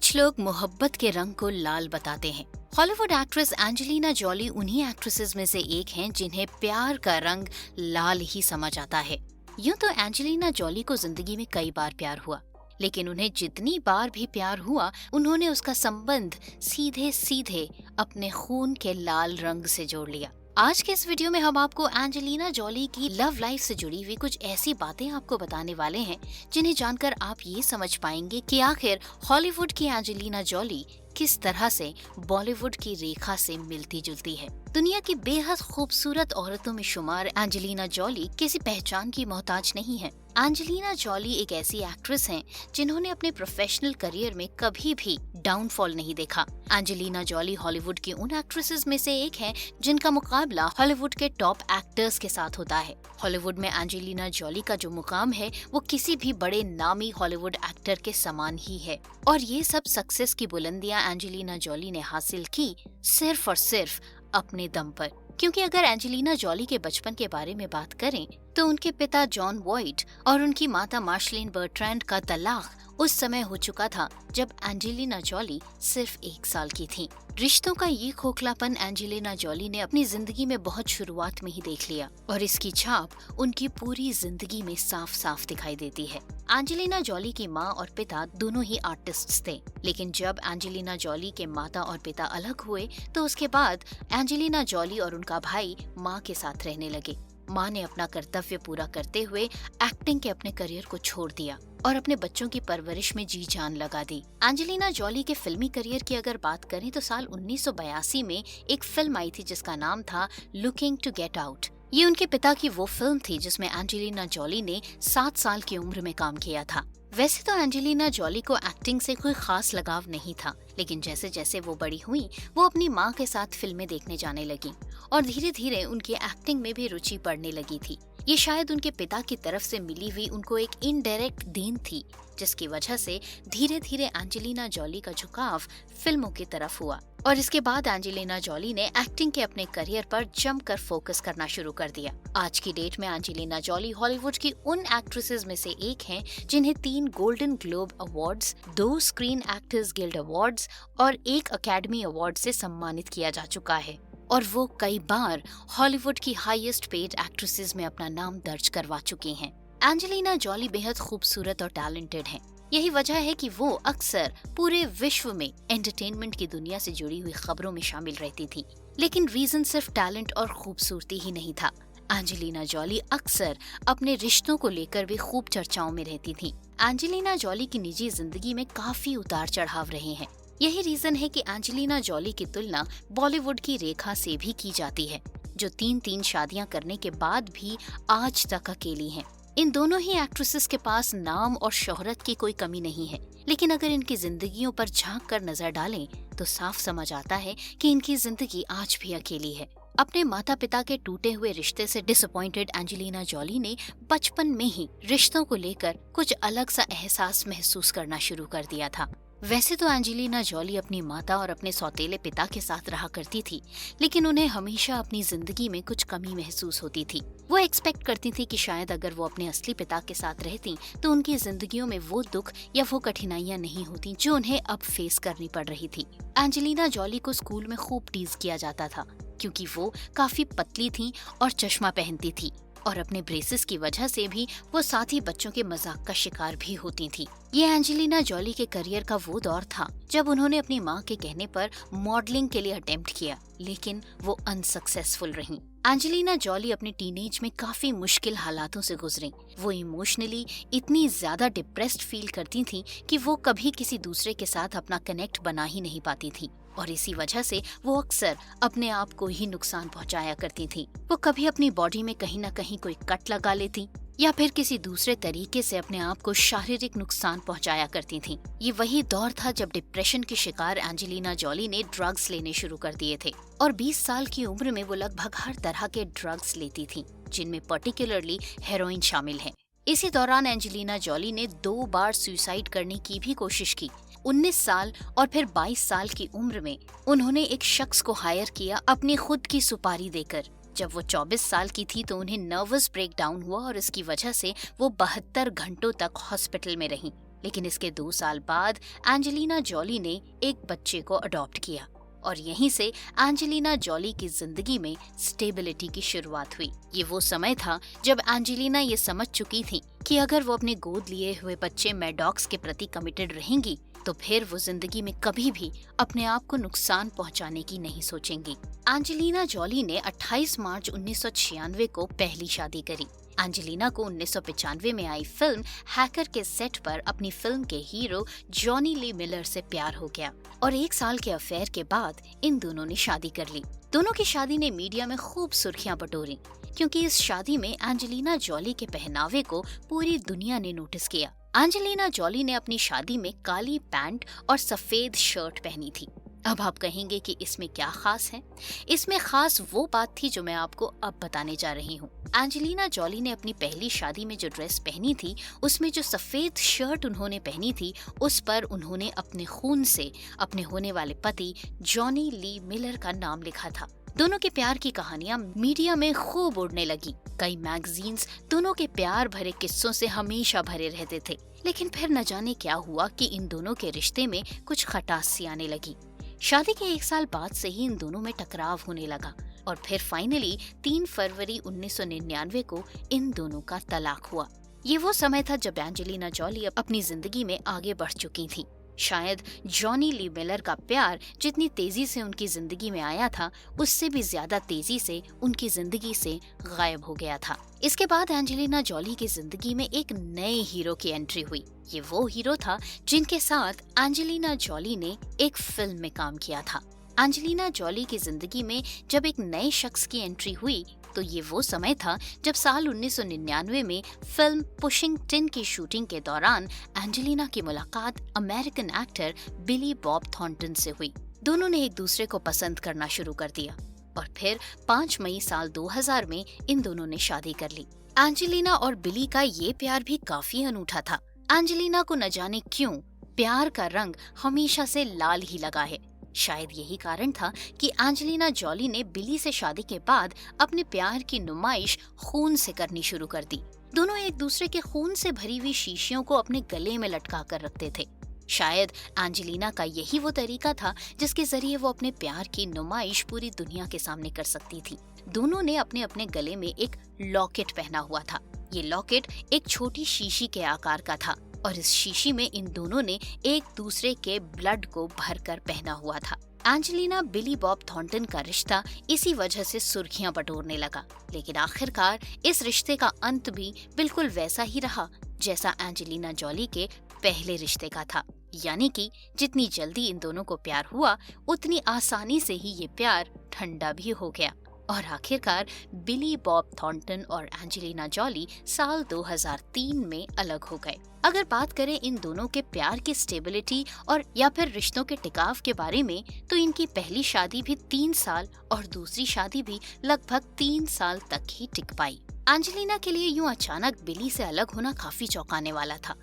कुछ लोग मोहब्बत के रंग को लाल बताते हैं। हॉलीवुड एक्ट्रेस एंजेलिना जॉली उन्हीं एक्ट्रेसेस में से एक हैं जिन्हें प्यार का रंग लाल ही समझ आता है। यूं तो एंजेलिना जॉली को जिंदगी में कई बार प्यार हुआ, लेकिन उन्हें जितनी बार भी प्यार हुआ उन्होंने उसका संबंध सीधे सीधे अपने खून के लाल रंग से जोड़ लिया। आज के इस वीडियो में हम आपको एंजेलिना जॉली की लव लाइफ से जुड़ी हुई कुछ ऐसी बातें आपको बताने वाले हैं जिन्हें जानकर आप ये समझ पाएंगे कि आखिर हॉलीवुड की एंजेलिना जॉली किस तरह से बॉलीवुड की रेखा से मिलती जुलती है। दुनिया की बेहद खूबसूरत औरतों में शुमार एंजेलिना जॉली किसी पहचान की मोहताज नहीं है। एंजेलिना जॉली एक ऐसी एक्ट्रेस हैं जिन्होंने अपने प्रोफेशनल करियर में कभी भी डाउनफॉल नहीं देखा। एंजेलिना जॉली हॉलीवुड की उन एक्ट्रेसेस में से एक हैं जिनका मुकाबला हॉलीवुड के टॉप एक्टर्स के साथ होता है। हॉलीवुड में एंजेलिना जॉली का जो मुकाम है वो किसी भी बड़े नामी हॉलीवुड एक्टर के समान ही है, और ये सब सक्सेस की बुलंदियां एंजेलिना जॉली ने हासिल की सिर्फ और सिर्फ अपने दम पर। क्योंकि अगर एंजेलिना जॉली के बचपन के बारे में बात करें तो उनके पिता जॉन वॉइट और उनकी माता मार्शलेन बर्ट्रैंड का तलाक उस समय हो चुका था जब एंजेलिना जॉली सिर्फ 1 साल की थी। रिश्तों का ये खोखलापन एंजेलिना जॉली ने अपनी जिंदगी में बहुत शुरुआत में ही देख लिया, और इसकी छाप उनकी पूरी जिंदगी में साफ साफ दिखाई देती है। एंजेलिना जॉली की माँ और पिता दोनों ही आर्टिस्ट्स थे, लेकिन जब एंजेलिना जॉली के माता और पिता अलग हुए तो उसके बाद एंजेलिना जॉली और उनका भाई माँ के साथ रहने लगे। माँ ने अपना कर्तव्य पूरा करते हुए एक्टिंग के अपने करियर को छोड़ दिया और अपने बच्चों की परवरिश में जी जान लगा दी। एंजेलिना जॉली के फिल्मी करियर की अगर बात करें तो साल 1982 में एक फिल्म आई थी जिसका नाम था लुकिंग टू गेट आउट। ये उनके पिता की वो फिल्म थी जिसमें एंजेलिना जॉली ने 7 साल की उम्र में काम किया था। वैसे तो एंजेलिना जॉली को एक्टिंग से कोई खास लगाव नहीं था, लेकिन जैसे जैसे वो बड़ी हुई वो अपनी माँ के साथ फिल्में देखने जाने लगी और धीरे धीरे उनकी एक्टिंग में भी रुचि पड़ने लगी थी। ये शायद उनके पिता की तरफ से मिली हुई उनको एक इनडायरेक्ट देन थी, जिसकी वजह से धीरे धीरे एंजेलिना जॉली का झुकाव फिल्मों की तरफ हुआ, और इसके बाद एंजेलिना जॉली ने एक्टिंग के अपने करियर पर जमकर फोकस करना शुरू कर दिया। आज की डेट में एंजेलिना जॉली हॉलीवुड की उन एक्ट्रेसेस में से एक हैं जिन्हें 3 golden globe awards, 2 screen actors guild awards और 1 अकेडमी अवार्ड से सम्मानित किया जा चुका है, और वो कई बार हॉलीवुड की हाईएस्ट पेड एक्ट्रेसेस में अपना नाम दर्ज करवा चुकी हैं। एंजेलिना जॉली बेहद खूबसूरत और टैलेंटेड हैं। यही वजह है कि वो अक्सर पूरे विश्व में एंटरटेनमेंट की दुनिया से जुड़ी हुई खबरों में शामिल रहती थी। लेकिन रीजन सिर्फ टैलेंट और खूबसूरती ही नहीं था। एंजेलिना जॉली अक्सर अपने रिश्तों को लेकर भी खूब चर्चाओं में रहती थी। एंजेलिना जॉली की निजी जिंदगी में काफी उतार चढ़ाव रहे हैं। यही रीजन है कि एंजेलिना जॉली की तुलना बॉलीवुड की रेखा से भी की जाती है, जो 3 शादियां करने के बाद भी आज तक अकेली हैं। इन दोनों ही एक्ट्रेसेस के पास नाम और शोहरत की कोई कमी नहीं है, लेकिन अगर इनकी जिंदगियों पर झांक कर नजर डालें तो साफ समझ आता है कि इनकी जिंदगी आज भी अकेली है। अपने माता पिता के टूटे हुए रिश्ते से डिसअपॉइंटेड एंजेलिना जॉली ने बचपन में ही रिश्तों को लेकर कुछ अलग सा एहसास महसूस करना शुरू कर दिया था। वैसे तो एंजेलिना जॉली अपनी माता और अपने सौतेले पिता के साथ रहा करती थी, लेकिन उन्हें हमेशा अपनी जिंदगी में कुछ कमी महसूस होती थी। वो एक्सपेक्ट करती थी कि शायद अगर वो अपने असली पिता के साथ रहती तो उनकी जिंदगियों में वो दुख या वो कठिनाइयां नहीं होती जो उन्हें अब फेस करनी पड़ रही थी। एंजेलिना जॉली को स्कूल में खूब टीज किया जाता था क्योंकि वो काफी पतली थी और चश्मा पहनती थी, और अपने ब्रेसेस की वजह से भी वो साथी बच्चों के मजाक का शिकार भी होती थी। ये एंजेलिना जॉली के करियर का वो दौर था जब उन्होंने अपनी माँ के कहने पर मॉडलिंग के लिए अटेम्प्ट किया, लेकिन वो अनसक्सेसफुल रहीं। एंजेलिना जॉली अपने टीनेज में काफी मुश्किल हालातों से गुजरी। वो इमोशनली इतनी ज्यादा डिप्रेस्ड फील करती थी कि वो कभी किसी दूसरे के साथ अपना कनेक्ट बना ही नहीं पाती थी, और इसी वजह से वो अक्सर अपने आप को ही नुकसान पहुंचाया करती थी। वो कभी अपनी बॉडी में कहीं न कहीं कोई कट लगा लेती या फिर किसी दूसरे तरीके से अपने आप को शारीरिक नुकसान पहुंचाया करती थी। ये वही दौर था जब डिप्रेशन की शिकार एंजेलिना जॉली ने ड्रग्स लेने शुरू कर दिए थे, और 20 साल की उम्र में वो लगभग हर तरह के ड्रग्स लेती थी, जिनमें पर्टिकुलरली हेरोइन शामिल है। इसी दौरान एंजेलिना जॉली ने 2 बार सुसाइड करने की भी कोशिश की। 19 साल और फिर 22 साल की उम्र में उन्होंने एक शख्स को हायर किया अपनी खुद की सुपारी देकर। जब वो 24 साल की थी तो उन्हें नर्वस ब्रेकडाउन हुआ और इसकी वजह से वो 72 घंटों तक हॉस्पिटल में रहीं। लेकिन इसके 2 साल बाद एंजेलिना जॉली ने एक बच्चे को अडॉप्ट किया और यहीं से एंजेलिना जॉली की जिंदगी में स्टेबिलिटी की शुरुआत हुई। ये वो समय था जब एंजेलिना ये समझ चुकी थी कि अगर वो अपने गोद लिए हुए बच्चे मैडॉक्स के प्रति कमिटेड रहेंगी तो फिर वो जिंदगी में कभी भी अपने आप को नुकसान पहुंचाने की नहीं सोचेंगी। एंजेलिना जॉली ने 28 मार्च 1996 को पहली शादी करी। एंजेलिना को 1995 में आई फिल्म हैकर के सेट पर अपनी फिल्म के हीरो जॉनी ली मिलर से प्यार हो गया और 1 साल के अफेयर के बाद इन दोनों ने शादी कर ली। दोनों की शादी ने मीडिया में खूब सुर्खियां बटोरी क्योंकि इस शादी में एंजेलिना जॉली के पहनावे को पूरी दुनिया ने नोटिस किया। एंजेलिना जॉली ने अपनी शादी में काली पैंट और सफेद शर्ट पहनी थी। अब आप कहेंगे कि इसमें क्या खास है? इसमें खास वो बात थी जो मैं आपको अब बताने जा रही हूँ। एंजेलिना जॉली ने अपनी पहली शादी में जो ड्रेस पहनी थी उसमें जो सफेद शर्ट उन्होंने पहनी थी उस पर उन्होंने अपने खून से अपने होने वाले पति जॉनी ली मिलर का नाम लिखा था। दोनों के प्यार की कहानियां मीडिया में खूब उड़ने लगी। कई मैगजीन्स दोनों के प्यार भरे किस्सों से हमेशा भरे रहते थे। लेकिन फिर न जाने क्या हुआ कि इन दोनों के रिश्ते में कुछ खटास सी आने लगी। शादी के 1 साल बाद से ही इन दोनों में टकराव होने लगा और फिर फाइनली 3 फरवरी 1999 को इन दोनों का तलाक हुआ। ये वो समय था जब एंजेलिना जॉली अपनी जिंदगी में आगे बढ़ चुकी थी। शायद जॉनी ली मिलर का प्यार जितनी तेजी से उनकी जिंदगी में आया था उससे भी ज्यादा तेजी से उनकी जिंदगी से गायब हो गया था। इसके बाद एंजेलिना जॉली की जिंदगी में एक नए हीरो की एंट्री हुई। ये वो हीरो था जिनके साथ एंजेलिना जॉली ने एक फिल्म में काम किया था। एंजेलिना जॉली की जिंदगी में जब एक नए शख्स की एंट्री हुई तो ये वो समय था जब साल 1999 में फिल्म पुशिंग टिन की शूटिंग के दौरान एंजेलिना की मुलाकात American actor Billy Bob Thornton से हुई। दोनों ने एक दूसरे को पसंद करना शुरू कर दिया और फिर 5 मई साल 2000 में इन दोनों ने शादी कर ली। एंजेलिना और बिली का ये प्यार भी काफी अनूठा था। एंजेलिना को न जाने क्यों प्यार का रंग हमेशा से लाल ही लगा है। शायद यही कारण था कि एंजेलिना जॉली ने बिली से शादी के बाद अपने प्यार की नुमाइश खून से करनी शुरू कर दी। दोनों एक दूसरे के खून से भरी हुई शीशियों को अपने गले में लटका कर रखते थे। शायद एंजेलिना का यही वो तरीका था जिसके जरिए वो अपने प्यार की नुमाइश पूरी दुनिया के सामने कर सकती थी। दोनों ने अपने अपने गले में एक लॉकेट पहना हुआ था। ये लॉकेट एक छोटी शीशी के आकार का था और इस शीशी में इन दोनों ने एक दूसरे के ब्लड को भरकर पहना हुआ था। एंजेलिना बिली बॉब थॉर्नटन का रिश्ता इसी वजह से सुर्खियां बटोरने लगा, लेकिन आखिरकार इस रिश्ते का अंत भी बिल्कुल वैसा ही रहा जैसा एंजेलिना जॉली के पहले रिश्ते का था। यानी कि जितनी जल्दी इन दोनों को प्यार हुआ उतनी आसानी से ही ये प्यार ठंडा भी हो गया और आखिरकार बिली बॉब थॉर्नटन और एंजेलिना जॉली साल 2003 में अलग हो गए। अगर बात करें इन दोनों के प्यार की स्टेबिलिटी और या फिर रिश्तों के टिकाव के बारे में तो इनकी पहली शादी भी 3 साल और दूसरी शादी भी लगभग 3 साल तक ही टिक पाई। एंजेलिना के लिए यूं अचानक बिली से अलग होना काफी चौंकाने वाला था।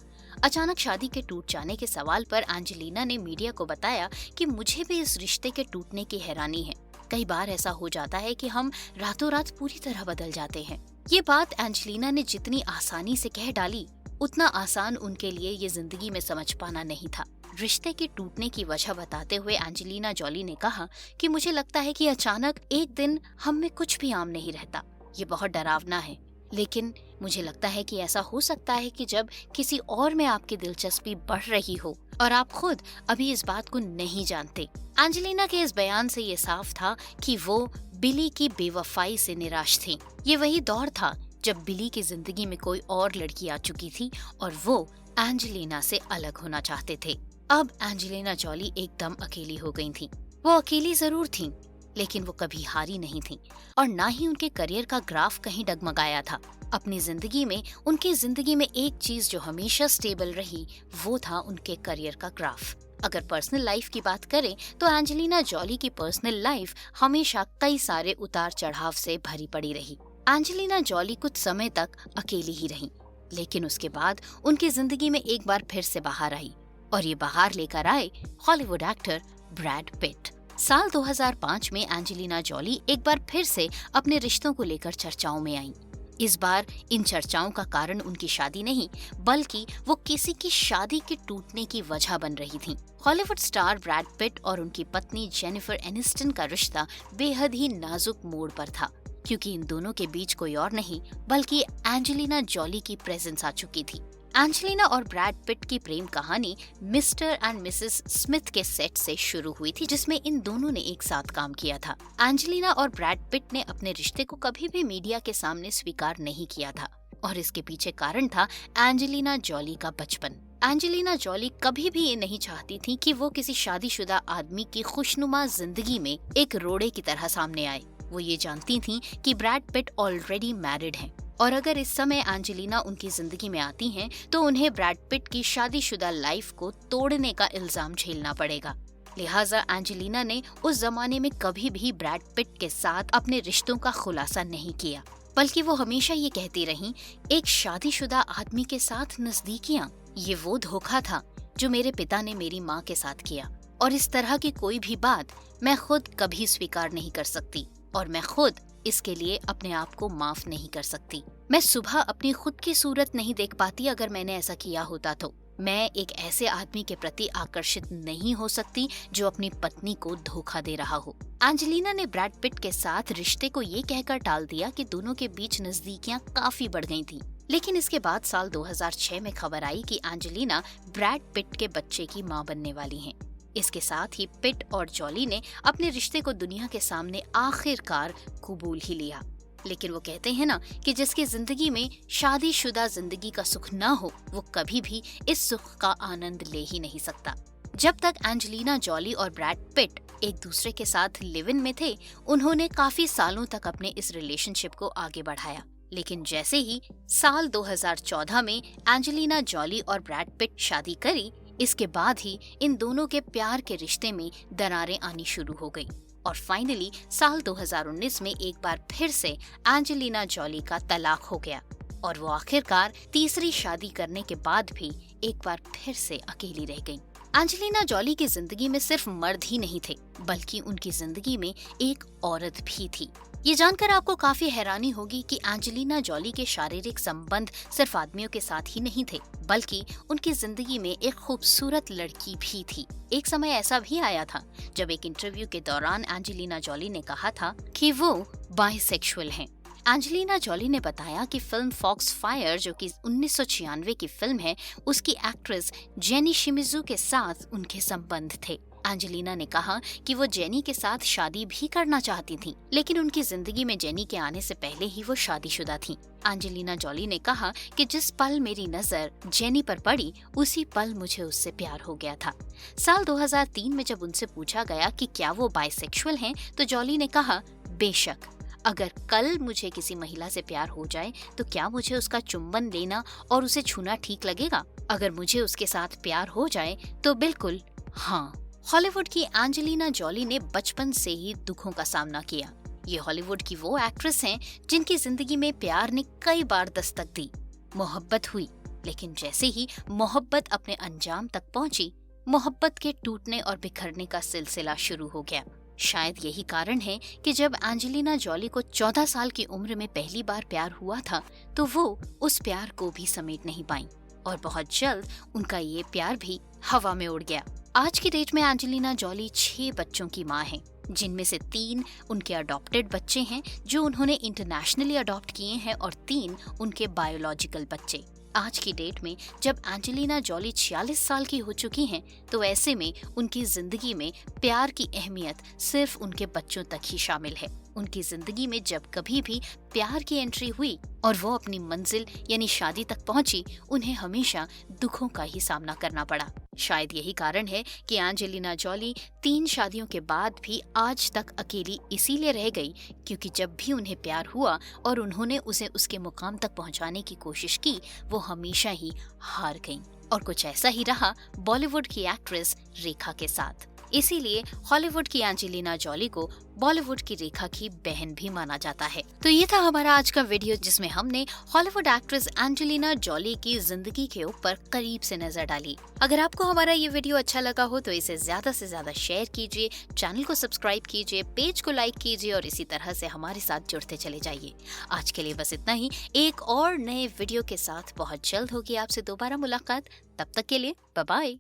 अचानक शादी के टूट जाने के सवाल पर एंजेलिना ने मीडिया को बताया कि मुझे भी इस रिश्ते के टूटने की हैरानी है। कई बार ऐसा हो जाता है कि हम रातों रात पूरी तरह बदल जाते हैं। ये बात एंजेलिना ने जितनी आसानी से कह डाली उतना आसान उनके लिए ये जिंदगी में समझ पाना नहीं था। रिश्ते के टूटने की वजह बताते हुए एंजेलिना जॉली ने कहा कि मुझे लगता है कि अचानक एक दिन हम में कुछ भी आम नहीं रहता। ये बहुत डरावना है, लेकिन मुझे लगता है कि ऐसा हो सकता है कि जब किसी और में आपकी दिलचस्पी बढ़ रही हो और आप खुद अभी इस बात को नहीं जानते। एंजेलिना के इस बयान से ये साफ था कि वो बिली की बेवफाई से निराश थी। ये वही दौर था जब बिली की जिंदगी में कोई और लड़की आ चुकी थी और वो एंजेलिना से अलग होना चाहते थे। अब एंजेलिना जॉली एकदम अकेली हो गई थी। वो अकेली जरूर थी, लेकिन वो कभी हारी नहीं थी और ना ही उनके करियर का ग्राफ कहीं डगमगाया था। अपनी जिंदगी में उनकी जिंदगी में एक चीज जो हमेशा स्टेबल रही वो था उनके करियर का ग्राफ। अगर पर्सनल लाइफ की बात करें तो एंजेलिना जॉली की पर्सनल लाइफ हमेशा कई सारे उतार चढ़ाव से भरी पड़ी रही। एंजेलिना जॉली कुछ समय तक अकेली ही रही, लेकिन उसके बाद उनकी जिंदगी में एक बार फिर से बाहर आई और ये बाहर लेकर आए हॉलीवुड एक्टर ब्रैड पिट। साल 2005 में एंजेलिना जॉली एक बार फिर से अपने रिश्तों को लेकर चर्चाओं में आई। इस बार इन चर्चाओं का कारण उनकी शादी नहीं, बल्कि वो किसी की शादी के टूटने की वजह बन रही थी। हॉलीवुड स्टार ब्रैड पिट और उनकी पत्नी जेनिफर एनिस्टन का रिश्ता बेहद ही नाजुक मोड़ पर था, क्योंकि इन दोनों के बीच कोई और नहीं बल्कि एंजेलिना जॉली की प्रेजेंस आ चुकी थी। एंजेलिना और ब्रैड पिट की प्रेम कहानी मिस्टर एंड मिसेस स्मिथ के सेट से शुरू हुई थी, जिसमें इन दोनों ने एक साथ काम किया था। एंजेलिना और ब्रैड पिट ने अपने रिश्ते को कभी भी मीडिया के सामने स्वीकार नहीं किया था, और इसके पीछे कारण था एंजेलिना जॉली का बचपन। एंजेलिना जॉली कभी भी ये नहीं चाहती थी कि वो किसी शादीशुदा आदमी की खुशनुमा जिंदगी में एक रोड़े की तरह सामने आए। वो ये जानती थी कि ब्रैड पिट ऑलरेडी मैरिड हैं, और अगर इस समय एंजेलिना उनकी जिंदगी में आती हैं, तो उन्हें ब्रैड पिट की शादीशुदा लाइफ को तोड़ने का इल्जाम झेलना पड़ेगा। लिहाजा एंजेलिना ने उस जमाने में कभी भी ब्रैड पिट के साथ अपने रिश्तों का खुलासा नहीं किया, बल्कि वो हमेशा ये कहती रही, एक शादीशुदा आदमी के साथ नजदीकियां, ये वो धोखा था जो मेरे पिता ने मेरी माँ के साथ किया, और इस तरह की कोई भी बात मैं खुद कभी स्वीकार नहीं कर सकती, और मैं खुद इसके लिए अपने आप को माफ नहीं कर सकती। मैं सुबह अपनी खुद की सूरत नहीं देख पाती अगर मैंने ऐसा किया होता तो। मैं एक ऐसे आदमी के प्रति आकर्षित नहीं हो सकती जो अपनी पत्नी को धोखा दे रहा हो। एंजेलिना ने ब्रैड पिट के साथ रिश्ते को ये कहकर टाल दिया कि दोनों के बीच नजदीकियां काफी बढ़ गई थी। लेकिन इसके बाद साल 2006 में खबर आई कि एंजेलिना ब्रैड पिट के बच्चे की मां बनने वाली हैं। इसके साथ ही पिट और जॉली ने अपने रिश्ते को दुनिया के सामने आखिरकार कबूल ही लिया। लेकिन वो कहते हैं ना कि जिसकी जिंदगी में शादीशुदा जिंदगी का सुख ना हो, वो कभी भी इस सुख का आनंद ले ही नहीं सकता। जब तक एंजेलिना जॉली और ब्रैड पिट एक दूसरे के साथ लिव इन में थे, उन्होंने काफी सालों तक अपने इस रिलेशनशिप को आगे बढ़ाया। लेकिन जैसे ही साल 2014 में एंजेलिना जॉली और ब्रैड पिट शादी करी, इसके बाद ही इन दोनों के प्यार के रिश्ते में दरारें आनी शुरू हो गई, और फाइनली साल 2019 में एक बार फिर से एंजेलिना जॉली का तलाक हो गया, और वो आखिरकार तीसरी शादी करने के बाद भी एक बार फिर से अकेली रह गई। एंजेलिना जॉली की जिंदगी में सिर्फ मर्द ही नहीं थे, बल्कि उनकी जिंदगी में एक औरत भी थी। ये जानकर आपको काफी हैरानी होगी कि एंजेलिना जॉली के शारीरिक संबंध सिर्फ आदमियों के साथ ही नहीं थे, बल्कि उनकी जिंदगी में एक खूबसूरत लड़की भी थी। एक समय ऐसा भी आया था जब एक इंटरव्यू के दौरान एंजेलिना जॉली ने कहा था कि वो बाइसेक्सुअल हैं। एंजेलिना जॉली ने बताया कि फिल्म फॉक्स फायर, जो कि 1996 की फिल्म है, उसकी एक्ट्रेस जेनी शिमिजू के साथ उनके संबंध थे। एंजेलिना ने कहा कि वो जेनी के साथ शादी भी करना चाहती थी, लेकिन उनकी जिंदगी में जेनी के आने से पहले ही वो शादीशुदा थी। एंजेलिना जॉली ने कहा कि जिस पल मेरी नजर जेनी पर पड़ी, उसी पल मुझे उससे प्यार हो गया था। साल 2003 में जब उनसे पूछा गया कि क्या वो बाइसेक्सुअल हैं, तो जॉली ने कहा, बेशक, अगर कल मुझे किसी महिला से प्यार हो जाए तो क्या मुझे उसका चुंबन लेना और उसे छूना ठीक लगेगा? अगर मुझे उसके साथ प्यार हो जाए तो बिल्कुल हाँ। हॉलीवुड की एंजेलिना जॉली ने बचपन से ही दुखों का सामना किया। ये हॉलीवुड की वो एक्ट्रेस हैं जिनकी जिंदगी में प्यार ने कई बार दस्तक दी। मोहब्बत हुई, लेकिन जैसे ही मोहब्बत अपने अंजाम तक पहुंची, मोहब्बत के टूटने और बिखरने का सिलसिला शुरू हो गया। शायद यही कारण है कि जब एंजेलिना जॉली को 14 साल की उम्र में पहली बार प्यार हुआ था, तो वो उस प्यार को भी समेट नहीं पाई, और बहुत जल्द उनका ये प्यार भी हवा में उड़ गया। आज की डेट में एंजेलिना जॉली 6 बच्चों की मां हैं, जिनमें से 3 उनके अडॉप्टेड बच्चे हैं जो उन्होंने इंटरनेशनली अडॉप्ट किए हैं, और 3 उनके बायोलॉजिकल बच्चे। आज की डेट में जब एंजेलिना जॉली 46 साल की हो चुकी हैं, तो ऐसे में उनकी जिंदगी में प्यार की अहमियत सिर्फ उनके बच्चों तक ही शामिल है। उनकी जिंदगी में जब कभी भी प्यार की एंट्री हुई और वो अपनी मंजिल यानी शादी तक पहुंची, उन्हें हमेशा दुखों का ही सामना करना पड़ा। शायद यही कारण है कि एंजेलिना जॉली 3 शादियों के बाद भी आज तक अकेली इसीलिए रह गई, क्योंकि जब भी उन्हें प्यार हुआ और उन्होंने उसे उसके मुकाम तक पहुंचाने की कोशिश की, वो हमेशा ही हार गईं। और कुछ ऐसा ही रहा बॉलीवुड की एक्ट्रेस रेखा के साथ। इसीलिए हॉलीवुड की एंजेलिना जॉली को बॉलीवुड की रेखा की बहन भी माना जाता है। तो ये था हमारा आज का वीडियो, जिसमें हमने हॉलीवुड एक्ट्रेस एंजेलिना जॉली की जिंदगी के ऊपर करीब से नजर डाली। अगर आपको हमारा ये वीडियो अच्छा लगा हो तो इसे ज्यादा से ज्यादा शेयर कीजिए, चैनल को सब्सक्राइब कीजिए, पेज को लाइक कीजिए और इसी तरह से हमारे साथ जुड़ते चले जाइए। आज के लिए बस इतना ही। एक और नए वीडियो के साथ बहुत जल्द होगी आपसे दोबारा मुलाकात। तब तक के लिए बाय बाय।